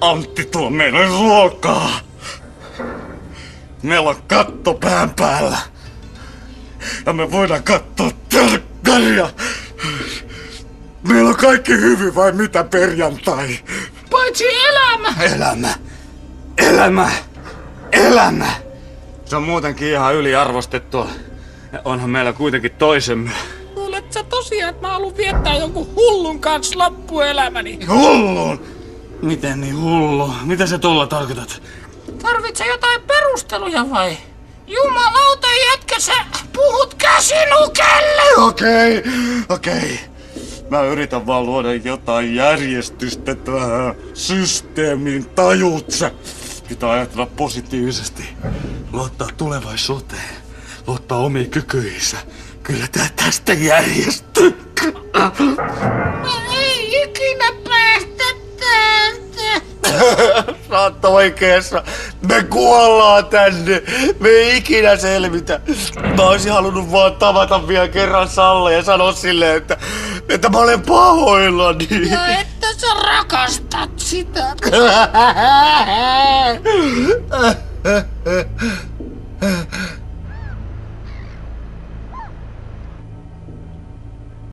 Antti tuo meille ruokaa. Meillä on katto pään päällä. Ja me voidaan katsoa telkkaria. Meillä on kaikki hyvin vai mitä perjantai? Paitsi elämä. Elämä. Se on muutenkin ihan yliarvostettua. Ja onhan meillä kuitenkin toisemme. Luulet sä tosiaan, että mä haluan viettää jonkun hullun kanssa loppuelämäni? Hullun? Miten niin hullu? Mitä sä tuolla tarkoitat? Tarvitsee jotain perusteluja vai? Jumalauta jätkä, sä puhut käsinukelle! Okei. Mä yritän vaan luoda jotain järjestystä tähän systeemiin, tajut sä? Pitää ajatella positiivisesti. Luottaa tulevaisuuteen. Luottaa omiin kykyihinsä. Kyllä tää tästä järjestyy. Mä ei ikinä päästä täältä. Sä oot oikeessa. Me kuollaan tänne. Me ei ikinä selvitä. Mä oisin halunnut vaan tavata vielä kerran Salle ja sanoa silleen, että mä olen pahoillani. Ja että sä rakastat sitä.